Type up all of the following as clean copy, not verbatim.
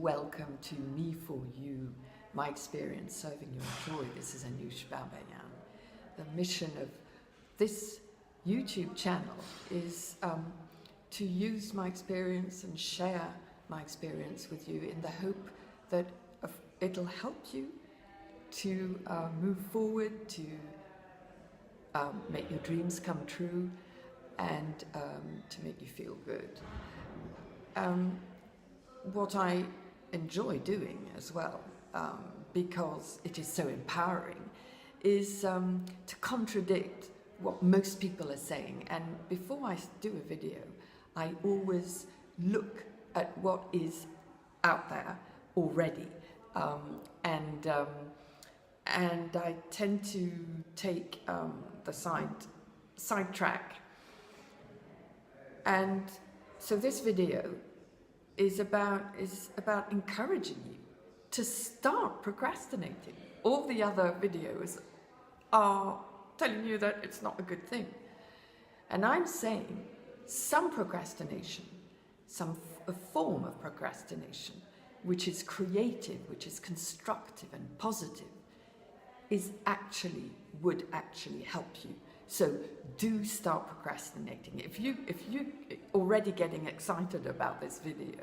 welcome to Me For You, my experience serving your joy. This is Anoush Barbayan. The mission of this YouTube channel is to use my experience and share my experience with you in the hope that it'll help you to move forward, to make your dreams come true, and to make you feel good. What I enjoy doing as well, because it is so empowering, is to contradict what most people are saying. And before I do a video, I always look at what is out there already, and I tend to take the sidetrack. And so this video is about encouraging you to start procrastinating. All the other videos are telling you that it's not a good thing. And I'm saying some procrastination, a form of procrastination, which is creative, which is constructive and positive, would actually help you. So do start procrastinating. If you already getting excited about this video,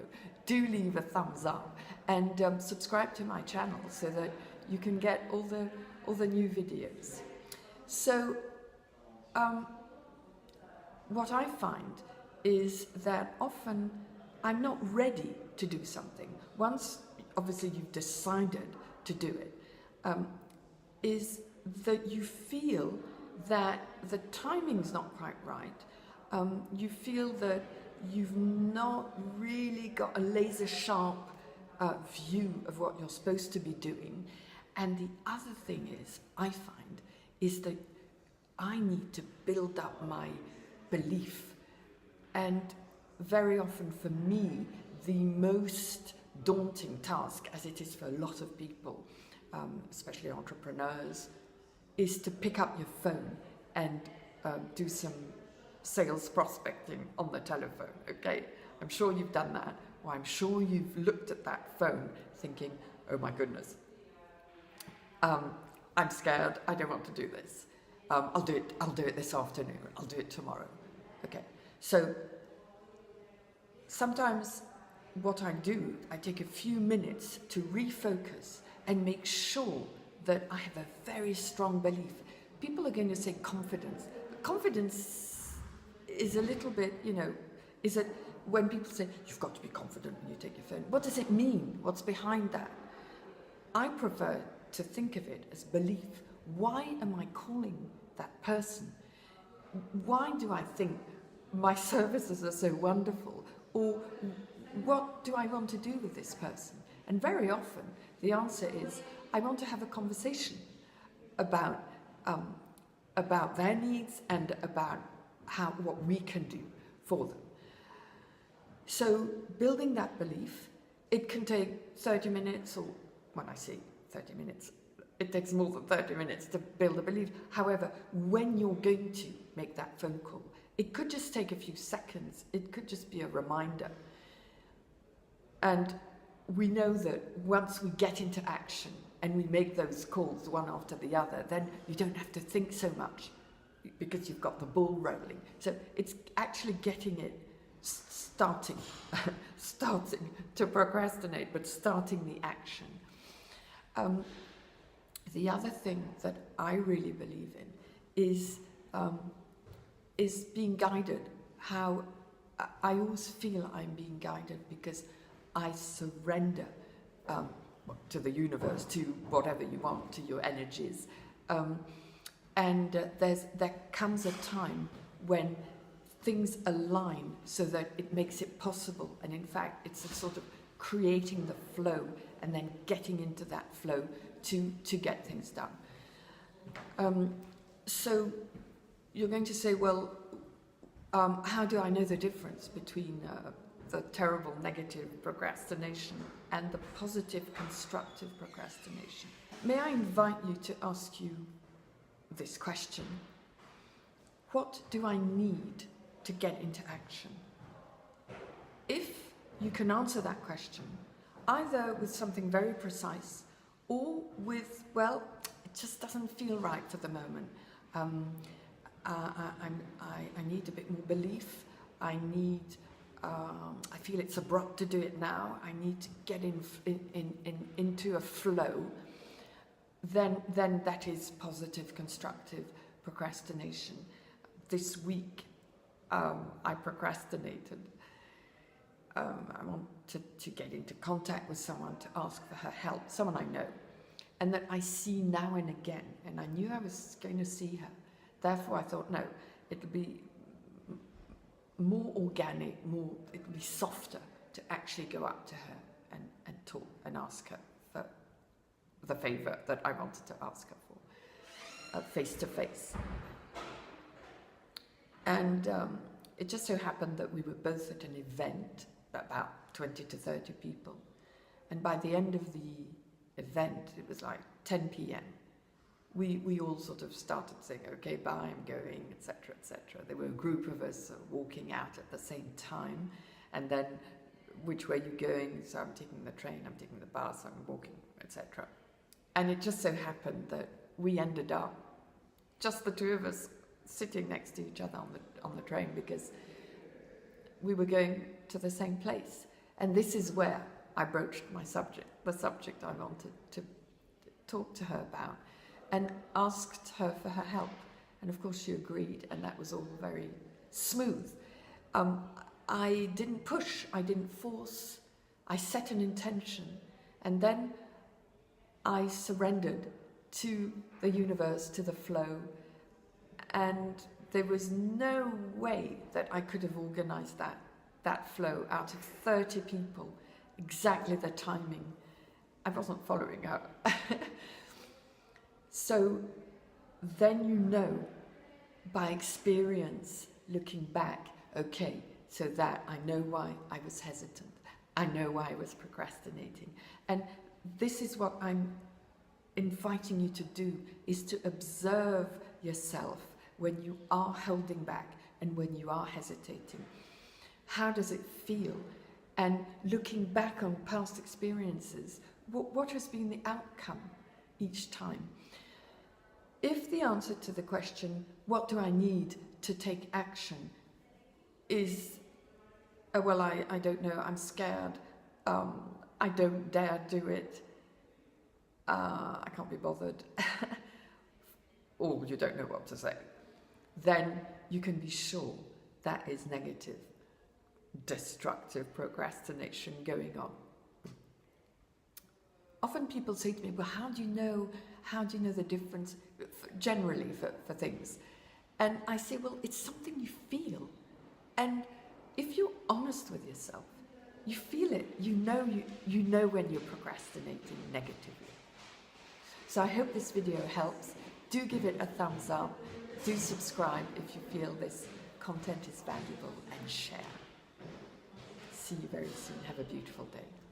do leave a thumbs up and subscribe to my channel so that you can get all the new videos. So what I find is that often I'm not ready to do something. Once obviously you've decided to do it, is that you feel that the timing's not quite right. You feel that you've not really got a laser sharp view of what you're supposed to be doing. And the other thing is, I find, is that I need to build up my belief. And very often for me, the most daunting task, as it is for a lot of people, especially entrepreneurs, is to pick up your phone and do some sales prospecting on the telephone, okay? I'm sure you've done that, or I'm sure you've looked at that phone thinking, oh my goodness, I'm scared, I don't want to do this. I'll do it this afternoon, I'll do it tomorrow, okay? So sometimes what I do, I take a few minutes to refocus and make sure that I have a very strong belief. People are going to say confidence. Confidence is a little bit, is it when people say, you've got to be confident when you take your phone. What does it mean? What's behind that? I prefer to think of it as belief. Why am I calling that person? Why do I think my services are so wonderful? Or what do I want to do with this person? And very often the answer is, I want to have a conversation about their needs and about what we can do for them. So building that belief, it can take 30 minutes, or when I say 30 minutes, it takes more than 30 minutes to build a belief. However, when you're going to make that phone call, it could just take a few seconds. It could just be a reminder. And we know that once we get into action and we make those calls one after the other, then you don't have to think so much because you've got the ball rolling. So it's actually getting it starting to procrastinate, but starting the action. The other thing that I really believe in is being guided. How I always feel I'm being guided because I surrender to the universe, to whatever you want, to your energies. And there comes a time when things align so that it makes it possible. And in fact, it's a sort of creating the flow and then getting into that flow to get things done. So you're going to say, well, how do I know the difference between the terrible negative procrastination and the positive constructive procrastination? May I invite you to ask you this question: what do I need to get into action? If you can answer that question, either with something very precise or with, well, it just doesn't feel right for the moment. I need a bit more belief. I feel it's abrupt to do it now. I need to get into a flow. Then that is positive, constructive procrastination. This week, I procrastinated. I wanted to get into contact with someone to ask for her help, someone I know, and that I see now and again, and I knew I was going to see her. Therefore, I thought, no, it'll be more organic, it'll be softer to actually go up to her and talk and ask her for the favour that I wanted to ask her for, face to face. And it just so happened that we were both at an event, about 20 to 30 people. And by the end of the event, it was like 10 p.m. We all sort of started saying, okay, bye, I'm going, etc., etc. There were a group of us walking out at the same time. And then, which way are you going? So I'm taking the train, I'm taking the bus, I'm walking, etc. And it just so happened that we ended up, just the two of us, sitting next to each other on the train, because we were going to the same place. And this is where I broached the subject I wanted to talk to her about, and asked her for her help. And of course she agreed, and that was all very smooth. I didn't push, I didn't force, I set an intention, and then I surrendered to the universe, to the flow, and there was no way that I could have organised that flow out of 30 people, exactly the timing. I wasn't following up. So then you know, by experience, looking back, okay, so that I know why I was hesitant. I know why I was procrastinating. And this is what I'm inviting you to do, is to observe yourself when you are holding back and when you are hesitating. How does it feel? And looking back on past experiences, what has been the outcome each time? If the answer to the question, what do I need to take action, is, oh, well, I don't know, I'm scared, I don't dare do it, I can't be bothered, or you don't know what to say, then you can be sure that is negative, destructive procrastination going on. Often people say to me, well, how do you know the difference generally for things? And I say, well, it's something you feel. And if you're honest with yourself, you feel it, you know when you're procrastinating negatively. So I hope this video helps. Do give it a thumbs up. Do subscribe if you feel this content is valuable, and share. See you very soon. Have a beautiful day.